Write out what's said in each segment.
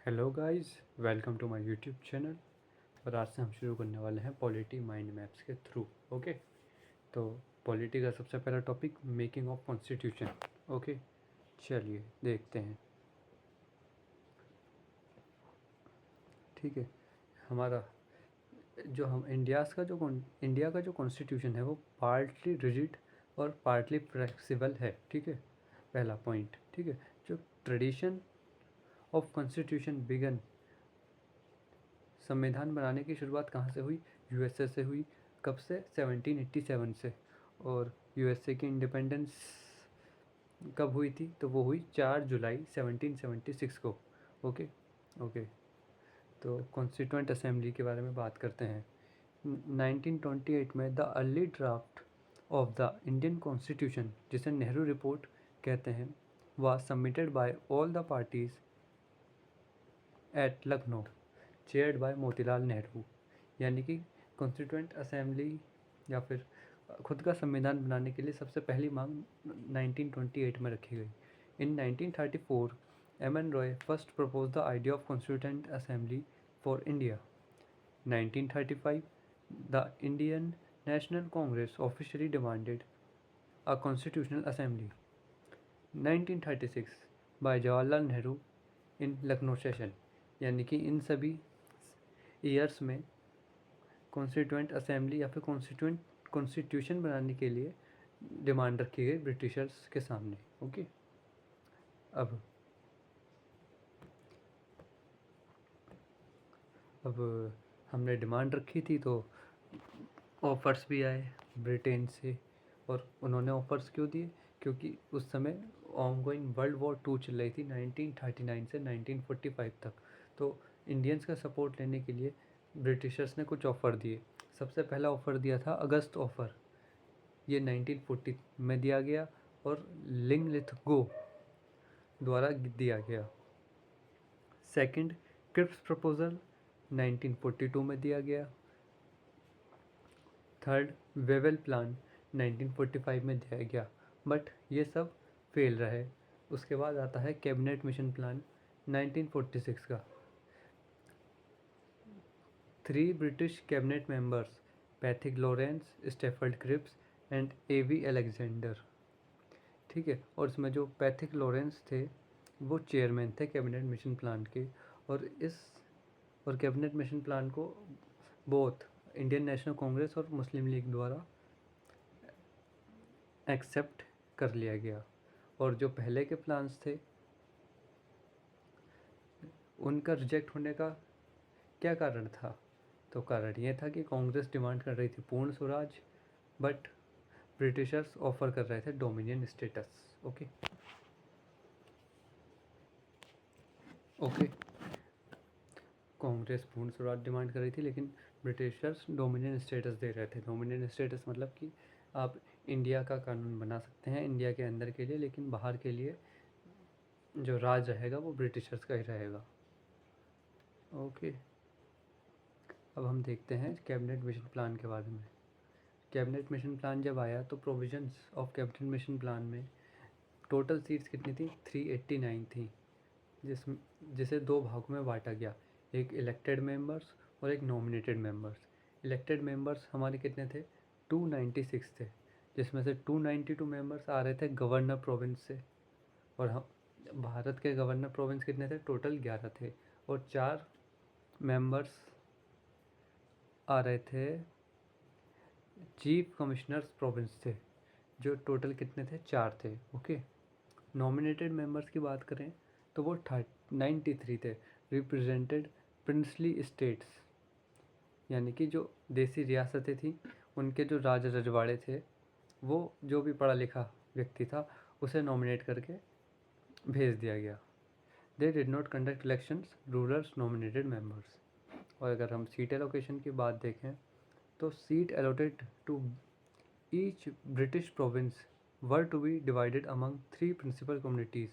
Hello guys, welcome to my YouTube channel. और आज से हम शुरू करने वाले हैं पॉलिटी माइंड मैप्स के थ्रू। ओके, तो पॉलिटी का सबसे पहला topic making of constitution. Okay, चलिए देखते हैं। ठीक है, हमारा जो हम इंडिया का जो कॉन्स्टिट्यूशन है वो पार्टली रिजिड और पार्टली फ्लेक्सिबल है। ठीक है, पहला पॉइंट। ठीक है, जो ट्रेडिशन ऑफ कॉन्स्टिट्यूशन बिगन, संविधान बनाने की शुरुआत कहाँ से हुई? यूएसए से हुई। कब से? 1787 से। और यूएसए की इंडिपेंडेंस कब हुई थी? तो वो हुई 4 जुलाई 1776 को। ओके ओके, तो कॉन्स्टिट्यूंट असेंबली के बारे में बात करते हैं। 1928 में the early draft of the Indian constitution, जिसे नेहरू रिपोर्ट कहते हैं, was submitted by all the parties at Lucknow, chaired by Motilal Nehru. यानी कि कॉन्स्टिट्यूंट असेंबली या फिर खुद का संविधान बनाने के लिए सबसे पहली मांग 1928 में रखी गई। In 1934 M N Roy first propose the idea of constituent assembly for India. 1935 the Indian National Congress officially demanded a constitutional assembly. 1936 by Jawaharlal Nehru in Lucknow session. यानी कि इन सभी ईयर्स में कॉन्स्टिट्यूंट असेंबली या फिर कॉन्स्टिट्यूशन बनाने के लिए डिमांड रखी गई ब्रिटिशर्स के सामने। ओके, अब अब हमने डिमांड रखी थी तो ऑफ़र्स भी आए ब्रिटेन से। और उन्होंने ऑफ़र्स क्यों दिए? क्योंकि उस समय ऑनगोइंग वर्ल्ड वॉर 2 चल रही थी 1939 से 1945 तक। तो इंडियंस का सपोर्ट लेने के लिए ब्रिटिशर्स ने कुछ ऑफ़र दिए। सबसे पहला ऑफ़र दिया था अगस्त ऑफ़र, ये 1940 में दिया गया और लिंगलिथगो द्वारा दिया गया। सेकंड, क्रिप्स प्रपोजल 1942 में दिया गया। थर्ड, वेवेल प्लान 1945 में दिया गया, बट ये सब फेल रहे। उसके बाद आता है कैबिनेट मिशन प्लान 1946 का। 3 British cabinet members, Pethick Lawrence, Stafford Cripps and A V Alexander. ठीक है, और इसमें जो पैथिक लॉरेंस थे वो चेयरमैन थे कैबिनेट मिशन प्लान के। और कैबिनेट मिशन प्लान को बोथ इंडियन नेशनल कांग्रेस और मुस्लिम लीग द्वारा एक्सेप्ट कर लिया गया। और जो पहले के प्लान्स थे उनका रिजेक्ट होने का क्या कारण था? तो कारण ये था कि कांग्रेस डिमांड कर रही थी पूर्ण स्वराज, बट ब्रिटिशर्स ऑफर कर रहे थे dominion status. Okay okay, Congress पूर्ण स्वराज डिमांड कर रही थी लेकिन ब्रिटिशर्स डोमिनियन स्टेटस दे रहे थे। डोमिनियन स्टेटस मतलब कि आप इंडिया का कानून बना सकते हैं इंडिया के अंदर के लिए, लेकिन बाहर के लिए जो राज रहेगा वो ब्रिटिशर्स का ही रहेगा। ओके, अब हम देखते हैं कैबिनेट मिशन प्लान के बारे में। कैबिनेट मिशन प्लान जब आया तो provisions of cabinet mission plan में टोटल सीट्स कितनी थी? 389 थी, जिसे 2 भागों में बांटा गया, एक इलेक्टेड मेंबर्स और एक नॉमिनेटेड मेंबर्स। इलेक्टेड मेंबर्स हमारे कितने थे? 296 थे, जिसमें से 292 मेंबर्स आ रहे थे गवर्नर प्रोविंस से। और हम भारत के गवर्नर प्रोविंस कितने थे? टोटल 11 थे। और 4 मेंबर्स आ रहे थे चीफ कमिश्नर्स प्रोविंस से, जो टोटल कितने थे? 4 थे। ओके, नॉमिनेटेड मेंबर्स की बात करें तो वो 93 थे, रिप्रेजेंटेड प्रिंसली स्टेट्स। यानी कि जो देसी रियासतें थी उनके जो राज रजवाड़े थे, वो जो भी पढ़ा लिखा व्यक्ति था उसे नॉमिनेट करके भेज दिया गया। They did not conduct elections, rulers nominated members. और अगर हम सीट एलोकेशन की बात देखें तो seat allotted to each British province were to be divided among 3 principal communities,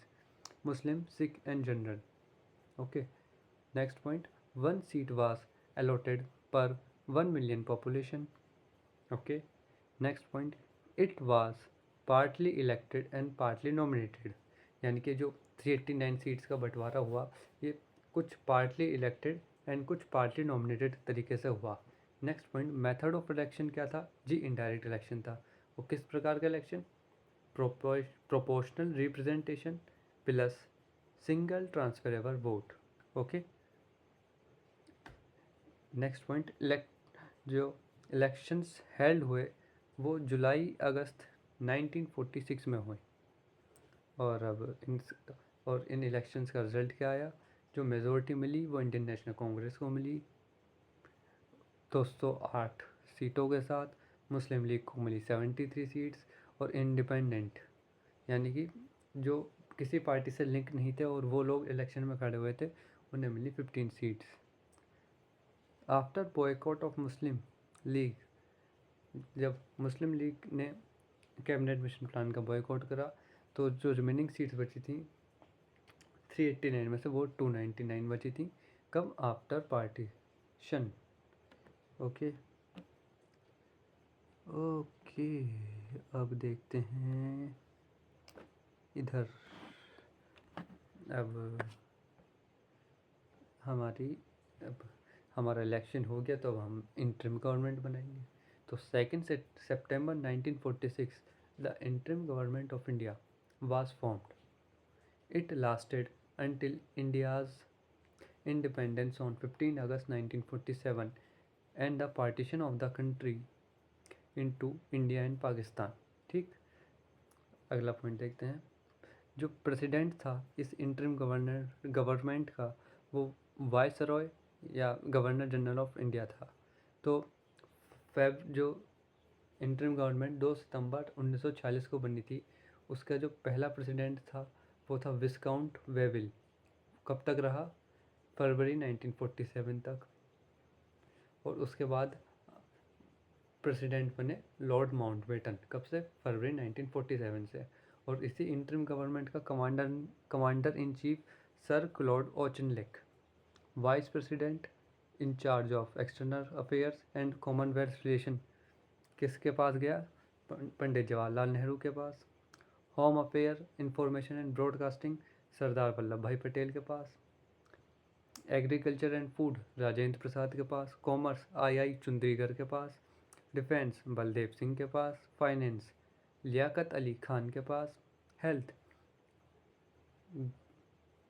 Muslim, Sikh and General. Okay. Next point. 1 seat was allotted per 1 million population. Okay. Next point. It was partly elected and partly nominated. यानी कि जो 389 seats का बंटवारा हुआ ये कुछ partly elected and कुछ partly nominated तरीके से हुआ। Next point, method of election क्या था जी? इनडायरेक्ट इलेक्शन था। वो किस प्रकार का election? Proportional representation plus single transferable vote. Okay. Next point, जो इलेक्शंस हेल्ड हुए वो जुलाई अगस्त 1946 में हुए। और अब इन इलेक्शंस का रिजल्ट क्या आया? जो मेजोरिटी मिली वो इंडियन नेशनल कांग्रेस को मिली 208 सीटों के साथ, मुस्लिम लीग को मिली 73 सीट्स, और इंडिपेंडेंट यानी कि जो किसी पार्टी से लिंक नहीं थे और वो लोग इलेक्शन में खड़े हुए थे, उन्हें मिली 15 seats. After boycott of Muslim league, जब मुस्लिम लीग ने कैबिनेट मिशन प्लान का बॉयकॉट करा तो जो रिमेनिंग सीट्स बची थी 389 में से वो 299 बची थी। कब? After partition. Okay okay. अब देखते हैं इधर। अब हमारा इलेक्शन हो गया तो अब हम इंटरिम गवर्नमेंट बनाएंगे। तो 2 September 1946 the interim government of India was formed. It lasted until India's independence on 15 August 1947 and the partition of the country into India and Pakistan। ठीक, अगला पॉइंट देखते हैं। जो प्रेसिडेंट था इस इंटरिम गवर्नमेंट का वो वायसरॉय या गवर्नर जनरल ऑफ इंडिया था। तो जो इंटरिम गवर्नमेंट 2 सितंबर 1946 को बनी थी, उसका जो पहला प्रेसिडेंट था वो था विस्काउंट वेविल। कब तक रहा? फरवरी 1947 तक। और उसके बाद प्रेसिडेंट बने लॉर्ड माउंटबेटन। कब से? फरवरी 1947 से। और इसी इंटरिम गवर्नमेंट का commander in chief sir Claude Auchinleck. Vice president in charge of external affairs and Commonwealth relation किसके पास गया? पंडित जवाहरलाल नेहरू के पास। Home affair, information and broadcasting Sardar Vallabh Bhai Patel के पास। Agriculture and food Rajendra Prasad के पास। कॉमर्स आई चुंद्रीगर के पास। डिफेंस बलदेव सिंह के पास। फाइनेंस लियाकत अली खान के पास। हेल्थ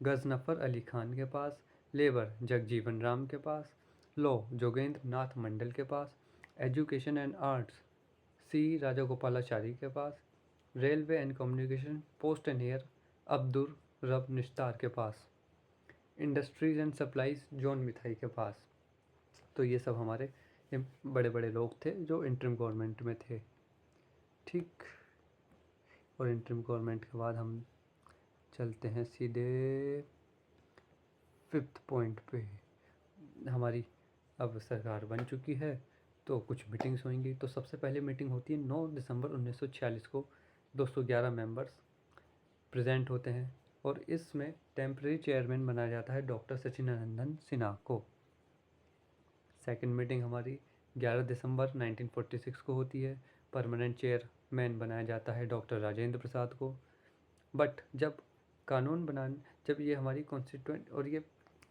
गजनफर अली खान के पास। लेबर जगजीवन राम के पास। लॉ जोगेंद्र नाथ मंडल के पास। Education and arts C Rajagopalachari के पास। Railway and communication post and air Abdur Rab Nishtar के पास। Industries and supplies John Matthai के पास। तो ये सब हमारे बड़े बड़े लोग थे जो इंटरिम गवर्नमेंट में थे। ठीक, और इंटरिम गवर्नमेंट के बाद हम चलते हैं सीधे 5th पॉइंट पे। हमारी अब सरकार बन चुकी है तो कुछ मीटिंग्स होंगी। तो सबसे पहले मीटिंग होती है 9 दिसंबर 1946 को। 211 मेंबर्स प्रेजेंट होते हैं और इसमें टेम्परेरी चेयरमैन बनाया जाता है डॉक्टर सचिदानंद सिन्हा को। सेकंड मीटिंग हमारी 11 दिसंबर 1946 को होती है। परमानेंट चेयरमैन बनाया जाता है डॉक्टर राजेंद्र प्रसाद को। बट जब ये हमारी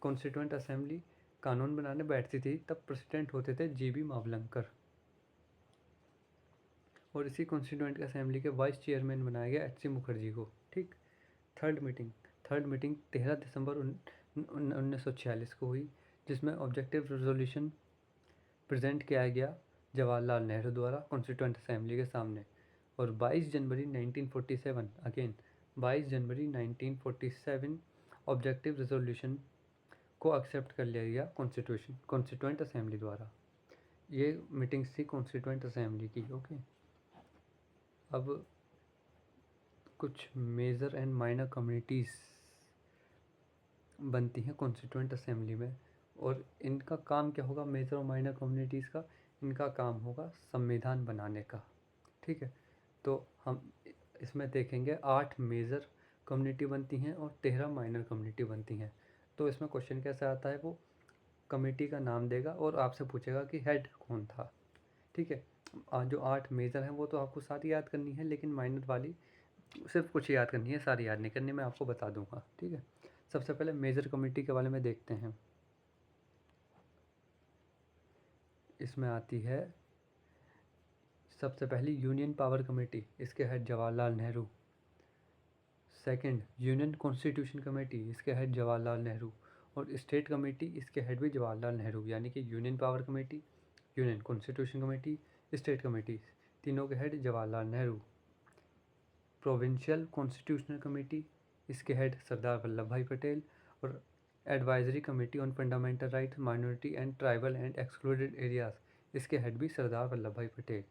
कॉन्स्टिट्यूंट असेंबली कानून बनाने बैठती थी तब प्रेसिडेंट होते थे जीबी मावलंकर। और इसी कॉन्स्टिट्यूंट असेंबली के वाइस चेयरमैन बनाया गया एच सी मुखर्जी को। ठीक। थर्ड मीटिंग 13 दिसंबर 1946 को हुई, जिसमें ऑब्जेक्टिव रेजोल्यूशन प्रेजेंट किया गया जवाहरलाल नेहरू द्वारा कॉन्स्टिट्यूंट असेंबली के सामने। और 22 जनवरी 1947 ऑब्जेक्टिव रेजोल्यूशन को एक्सेप्ट कर लिया गया कॉन्स्टिट्यूंट असेंबली द्वारा। ये मीटिंग्स थी कॉन्स्टिट्यूंट असेंबली की। ओके। अब कुछ मेजर एंड माइनर कम्युनिटीज़ बनती हैं कॉन्स्टिट्यूंट असेंबली में, और इनका काम क्या होगा? मेजर और माइनर कम्युनिटीज़ का इनका काम होगा संविधान बनाने का। ठीक है, तो हम इसमें देखेंगे 8 मेजर कम्युनिटी बनती हैं और 13 माइनर कम्युनिटी बनती हैं। तो इसमें क्वेश्चन कैसे आता है? वो कमेटी का नाम देगा और आपसे पूछेगा कि हेड कौन था। ठीक है, जो 8 मेजर हैं वो तो आपको सारी याद करनी है, लेकिन माइनर वाली सिर्फ कुछ याद करनी है, सारी याद नहीं करनी, मैं आपको बता दूंगा। ठीक है, सबसे पहले मेजर कमेटी के बारे में देखते हैं। इसमें आती है सबसे पहली यूनियन पावर कमेटी, इसके head Jawaharlal Nehru. Second union constitution committee, इसके हेड जवाहरलाल नेहरू। और स्टेट कमेटी, इसके हेड भी जवाहरलाल नेहरू। यानी कि union power committee, union constitution committee, state committee, तीनों के head Jawaharlal Nehru. Provincial constitutional committee, इसके हेड सरदार वल्लभ भाई पटेल। और advisory committee on fundamental right, minority and tribal and excluded areas, इसके हेड भी सरदार वल्लभ भाई पटेल।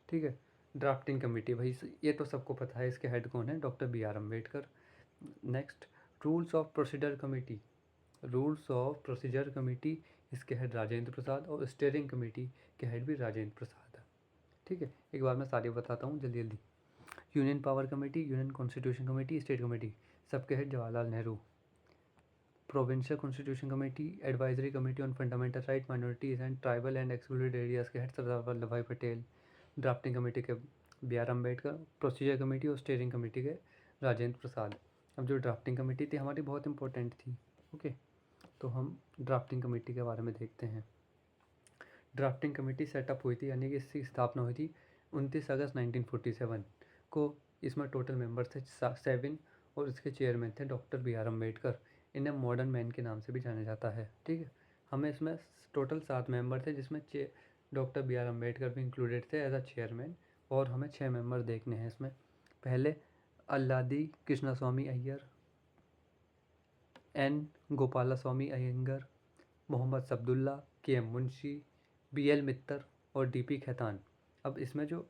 ठीक है। ड्राफ्टिंग कमेटी, भाई ये तो सबको पता है, इसके हेड कौन है, doctor B R Ambedkar. Next rules of procedure committee, rules of procedure committee, इसके हेड राजेंद्र प्रसाद। और स्टीयरिंग कमेटी के हेड भी राजेंद्र प्रसाद है। ठीक है, एक बार मैं सारी बताता हूँ जल्दी जल्दी। Union power committee, union constitution committee, state committee, सबके head Jawaharlal Nehru. Provincial constitution committee, advisory committee on fundamental right, minorities and tribal and excluded areas के head Sardar Vallabh Bhai Patel. Drafting committee के B R Ambedkar. Procedure committee और स्टीयरिंग कमेटी के राजेंद्र प्रसाद। अब जो drafting committee थी हमारी बहुत इंपॉर्टेंट थी। ओके, तो हम ड्राफ्टिंग कमेटी के बारे में देखते हैं। ड्राफ्टिंग कमेटी सेटअप हुई थी, यानी कि इसकी स्थापना हुई थी 29 अगस्त 1947 को। इसमें टोटल मेंबर थे 7 और इसके चेयरमैन थे डॉक्टर बी आर अम्बेडकर। इन्हें मॉडर्न मैन के नाम से भी जाना जाता है। ठीक है, हमें इसमें टोटल 7 मेंबर थे, जिसमें डॉक्टर बी आर अम्बेडकर भी इंक्लूडेड थे एज अ चेयरमैन। और हमें 6 मेंबर देखने हैं इसमें। पहले अल्लादी कृष्णास्वामी अय्यर, एन गोपालास्वामी अयंगर, मोहम्मद सब्दुल्ला, के एम मुंशी, बी एल मित्तर और डी पी खेतान। अब इसमें जो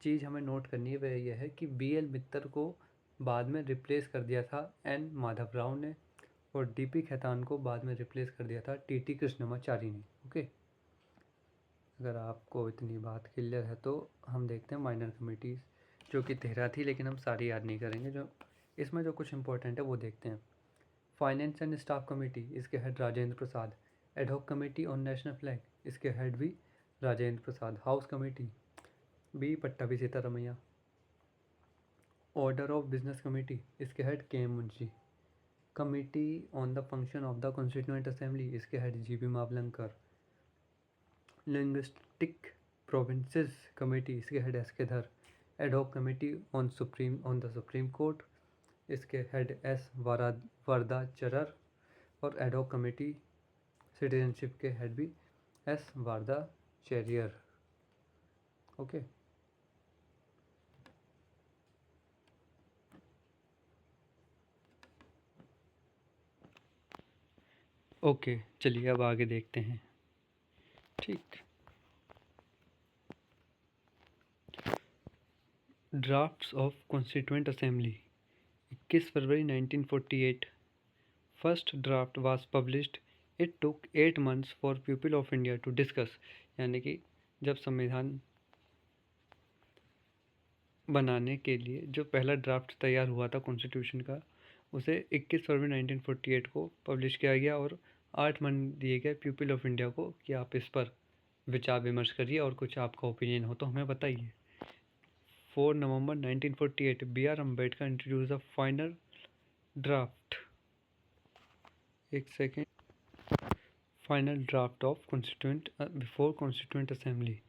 चीज़ हमें नोट करनी है वह यह है कि बी एल मित्तर को बाद में रिप्लेस कर दिया था एन माधव राव ने। और डी पी खेतान को बाद में रिप्लेस कर दिया था टी टी कृष्णमाचारी ने। ओके, अगर आपको इतनी बात क्लियर है तो हम देखते हैं माइनर कमेटीज़, जो कि 13 थी, लेकिन हम सारी याद नहीं करेंगे। जो इसमें जो कुछ इंपॉर्टेंट है वो देखते हैं। फाइनेंस एंड स्टाफ कमेटी, इसके head Rajendra Prasad. Ad hoc committee on national flag, इसके हेड भी Rajendra Prasad. House committee B Pattabhi Sitaramayya. Order of business committee, इसके head K M Munshi. Committee on the function of the Constituent Assembly, इसके head G B Mavalankar. Linguistic provinces committee, इसके head S K Dhar. Ad hoc committee on the Supreme Court, इसके head S Varadachariar. और ad hoc committee citizenship के head भी S Varadachariar. Okay, okay चलिए अब आगे देखते हैं। ठीक, ड्राफ्ट्स ऑफ कॉन्स्टिट्यूएंट असेंबली 21 फरवरी 1948 first draft was published. It took 8 months for people of India to discuss. यानी कि जब संविधान बनाने के लिए जो पहला ड्राफ्ट तैयार हुआ था कॉन्स्टिट्यूशन का, उसे 21 फरवरी 1948 को पब्लिश किया गया और 8 मंथ दिए गए पीपल ऑफ इंडिया को कि आप इस पर विचार विमर्श करिए और कुछ आपका ओपिनियन हो तो हमें बताइए। 4 November 1948 B R Ambedkar introduce the final draft, एक second, final draft of Constituent before Constituent Assembly.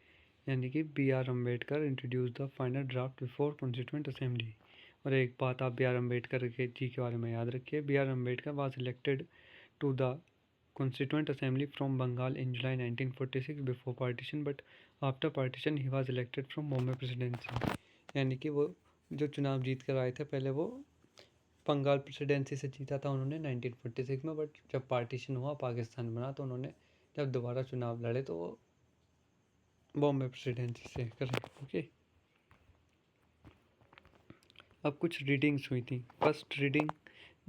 यानी कि B R Ambedkar introduce the final draft before Constituent Assembly. और एक बात आप बी आर अम्बेडकर के जी के बारे में याद रखिए, B R Ambedkar was elected to the Constituent Assembly from Bengal in July 1946 before partition, but after partition he was elected from Bombay Presidency। यानी कि वो जो चुनाव जीत कर आए थे पहले वो बंगाल प्रेसिडेंसी से जीता था उन्होंने 1946 में, बट जब पार्टीशन हुआ पाकिस्तान बना तो उन्होंने जब दोबारा चुनाव लड़े तो वो बॉम्बे प्रेसिडेंसी से करे। ओके, अब कुछ रीडिंग्स हुई थी। फर्स्ट रीडिंग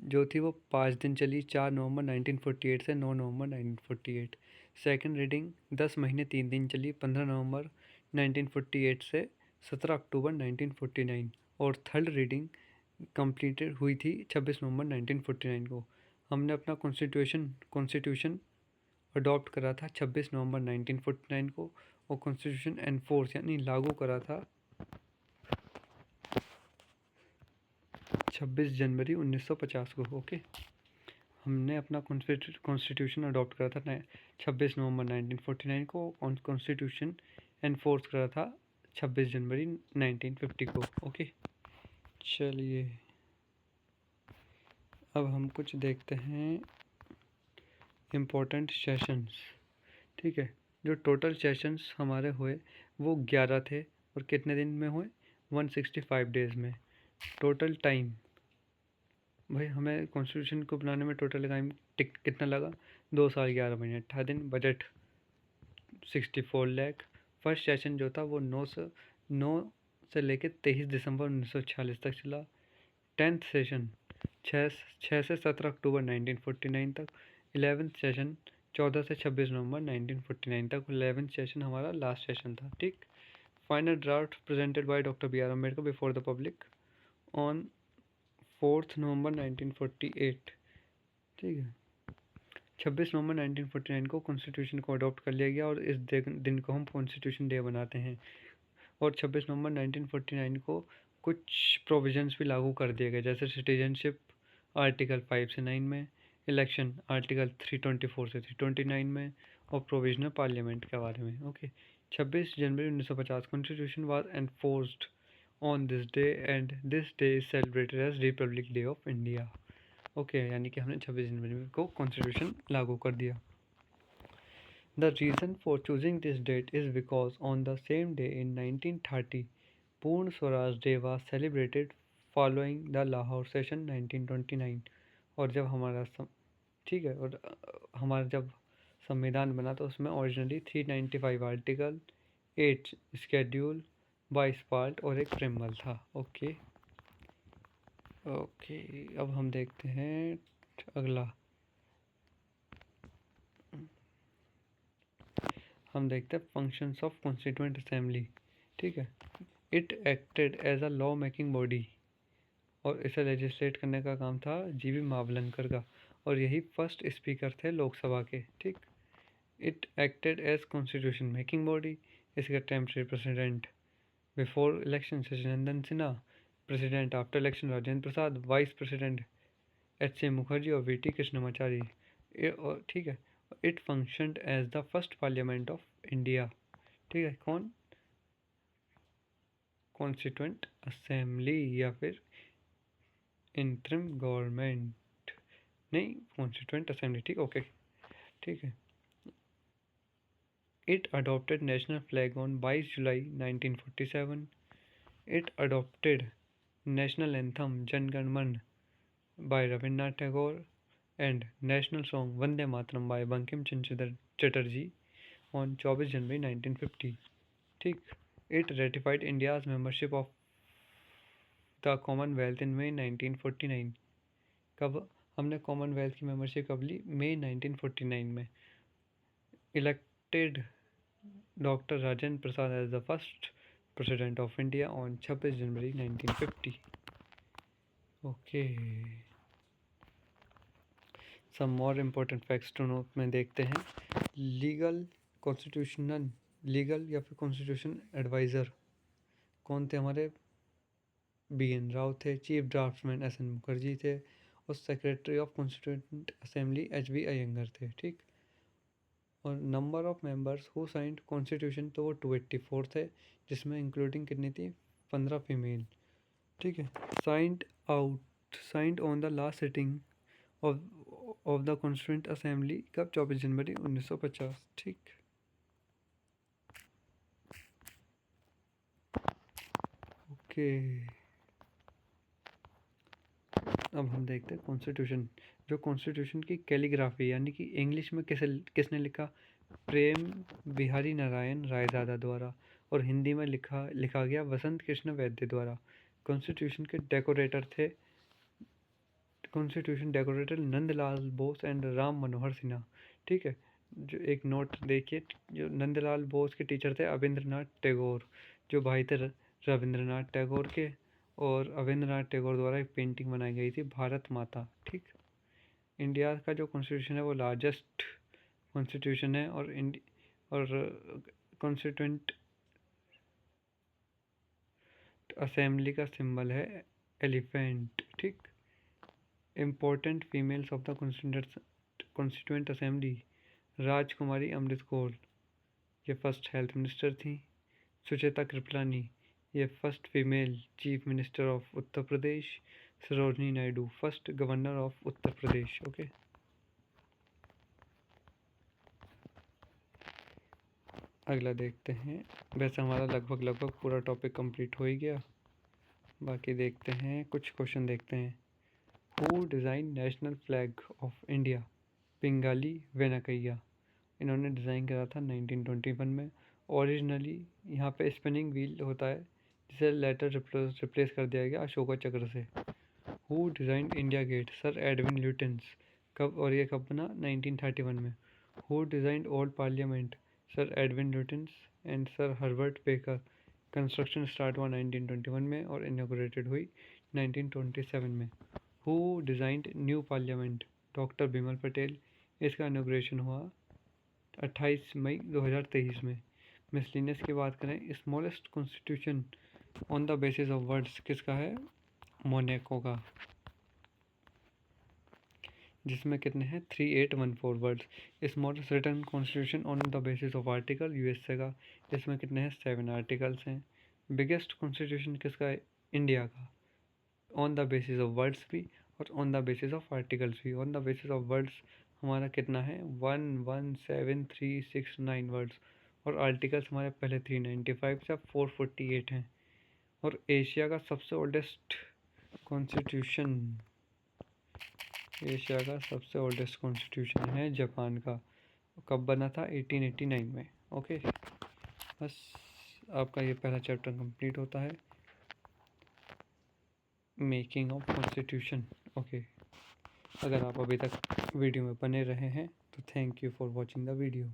जो थी वो 5 दिन चली, 4 नवंबर 1948 से 9 नवंबर 1948। सेकंड रीडिंग 10 महीने 3 दिन चली, 15 नवंबर 1948 से 17 अक्टूबर 1949। और थर्ड रीडिंग कंप्लीटेड हुई थी 26 नवंबर 1949 को। हमने अपना कॉन्स्टिट्यूशन अडॉप्ट करा था 26 नवंबर 1949 को और कॉन्स्टिट्यूशन एनफोर्स यानी लागू करा था 26 जनवरी 1950 को। ओके, हमने अपना कॉन्स्टिट्यूशन अडॉप्ट करा था 26 नवंबर 1949 को। कॉन्स्टिट्यूशन एनफोर्स करा था 26 जनवरी 1950 को। ओके, चलिए अब हम कुछ देखते हैं इम्पोर्टेंट सेशंस। ठीक है, जो टोटल सेशंस हमारे हुए वो 11 थे, और कितने दिन में हुए? 165 डेज में। टोटल टाइम, भाई हमें कॉन्स्टिट्यूशन को बनाने में टोटल टाइम कितना लगा? 2 साल 11 महीने 18 दिन। बजट 64 लाख। फर्स्ट सेशन जो था वो 9 से लेकर 23 दिसंबर 1946 तक चला। 10th सेशन 6 से 17 अक्टूबर 1949 तक। 11th सेशन 14 से 26 नवंबर 1949 तक। 11th सेशन हमारा लास्ट सेशन था। ठीक, final draft presented by doctor B R Ambedkar before the public on 4 November 1948। ठीक है, 26 नवंबर 1949 को कॉन्स्टिट्यूशन को अडॉप्ट कर लिया गया, और इस दिन को हम कॉन्स्टिट्यूशन डे बनाते हैं। और 26 नवंबर 1949 को कुछ प्रोविजंस भी लागू कर दिए गए, जैसे सिटीजनशिप आर्टिकल 5 से 9 में, इलेक्शन आर्टिकल 324 से 329 में, और प्रोविजनल पार्लियामेंट के बारे में। Okay, 26 January 1950 constitution was enforced on this day, and this day is celebrated as republic day of India. Okay, यानी कि हमने 26 जनवरी को कॉन्स्टिट्यूशन लागू कर दिया। The reason for choosing this date is because on the same day in 1930, Purna Swaraj Day was celebrated following the Lahore Session 1929। और जब हमारा ठीक है, और हमारा जब संविधान बना तो उसमें ओरिजिनली 395 आर्टिकल, 8 स्केड्यूल, 22 पार्ट और एक प्रेमबल था। ओके ओके, अब हम देखते हैं अगला। हम देखते हैं फंक्शंस ऑफ कॉन्स्टिट्यूएंट असेंबली। ठीक है, it acted as a law making body, और इसे लेजिस्लेट करने का काम था जीवी मावलंकर का, और यही फर्स्ट स्पीकर थे लोकसभा के। ठीक, it acted as constitution making body. इसका temporary president before election Sachchidananda Sinha, president after election Rajendra Prasad, vice president H.C. Mukherjee और V.T. कृष्णमाचारी। और ठीक है, it functioned as the first parliament of India. ठीक है, कौन? कॉन्स्टिट्यूएंट असेंबली या फिर इंटरिम गवर्नमेंट, नहीं कॉन्स्टिट्यूएंट असेंबली। ठीक, ओके ठीक है। It adopted national flag on 22 July 1947। It adopted national anthem Jana गण मन by Rabindranath Tagore and national song Vande Mataram by Bankim Chandra Chatterjee on 24 January 1950। ठीक, it ratified India's membership of the Commonwealth in मई 1949। कब हमने कॉमनवेल्थ की मेंबरशिप कब ली? मई 1949 में। Elected doctor Rajendra Prasad as the first president of India on 26 January 1950। Okay, some more important facts to know में देखते हैं। लीगल कॉन्स्टिट्यूशनल लीगल या फिर कॉन्स्टिट्यूशन एडवाइज़र कौन थे हमारे? BN राव थे। चीफ ड्राफ्ट्समैन SN मुखर्जी थे, और secretary of constituent assembly HB Iyengar थे। ठीक, और number of members who signed constitution तो वो 284 थे, जिसमें इंक्लूडिंग कितनी थी? 15 फीमेल। ठीक है, signed on the last sitting of the Constituent assembly कब? 24 जनवरी 1950। ठीक, ओके, अब हम देखते हैं कॉन्स्टिट्यूशन। जो कॉन्स्टिट्यूशन की कैलीग्राफी यानी कि इंग्लिश में किसने लिखा? प्रेम बिहारी नारायण रायजादा द्वारा, और हिंदी में लिखा गया वसंत कृष्ण वैद्य द्वारा। कॉन्स्टिट्यूशन के डेकोरेटर नंदलाल बोस एंड राम मनोहर सिन्हा। ठीक है, जो एक नोट देखिए, जो नंदलाल बोस के टीचर थे अविंद्रनाथ टैगोर, जो भाई थे रविंद्रनाथ टैगोर के, और अविंद्रनाथ टैगोर द्वारा एक पेंटिंग बनाई गई थी भारत माता। ठीक, इंडिया का जो कॉन्स्टिट्यूशन है वो लार्जेस्ट कॉन्स्टिट्यूशन है, और कॉन्स्टिट्यूएंट असेंबली का सिंबल है एलिफेंट, ठीक। Important females of the Constituent assembly, राजकुमारी अमृत कौर, ये फर्स्ट हेल्थ मिनिस्टर थी। सुचेता कृपलानी, ये first female chief minister of Uttar Pradesh. Sarojini Naidu, first governor of Uttar Pradesh. Okay, अगला देखते हैं। वैसे हमारा लगभग पूरा टॉपिक कंप्लीट हो ही गया। बाकी देखते हैं, कुछ क्वेश्चन देखते हैं। Who design national flag of India? Pingali Venkaiah, इन्होंने डिज़ाइन करा था 1921 में। ओरिजिनली यहाँ पे स्पिनिंग व्हील होता है, जिसे लेटर रिप्लेस कर दिया गया अशोका चक्र से। Who design India Gate? Sir Edwin Lutyens. कब, और ये कब बना? 1931 में। Who design old parliament? Sir Edwin Lutyens and sir Herbert Baker. Construction start हुआ 1921 में और इनॉग्रेटेड हुई 1927 में। Who designed new parliament? Doctor Bimal Patel. इसका इनॉग्रेशन हुआ 28 मई 2023 में। मिसलिनियस की बात करें, smallest constitution on the basis of words किसका है? मोनाको का, जिसमें कितने हैं? 3814 words. Smallest written constitution on the basis of article, USA का, इसमें कितने हैं? 7 आर्टिकल्स हैं। बिगेस्ट कॉन्स्टिट्यूशन किसका है? इंडिया का, on the basis of words भी और on the basis of articles भी। On the basis of words हमारा कितना है? 117,369 वर्ड्स, और आर्टिकल्स हमारे पहले 395 से अब 448 हैं। और एशिया का सबसे ओल्डेस्ट कॉन्स्टिट्यूशन, एशिया का सबसे ओल्डेस्ट कॉन्स्टिट्यूशन है जापान का। कब बना था? 1889 में। ओके, बस आपका ये पहला चैप्टर कंप्लीट होता है, मेकिंग ऑफ कॉन्स्टिट्यूशन। ओके, अगर आप अभी तक वीडियो में बने रहे हैं तो thank you for watching the video.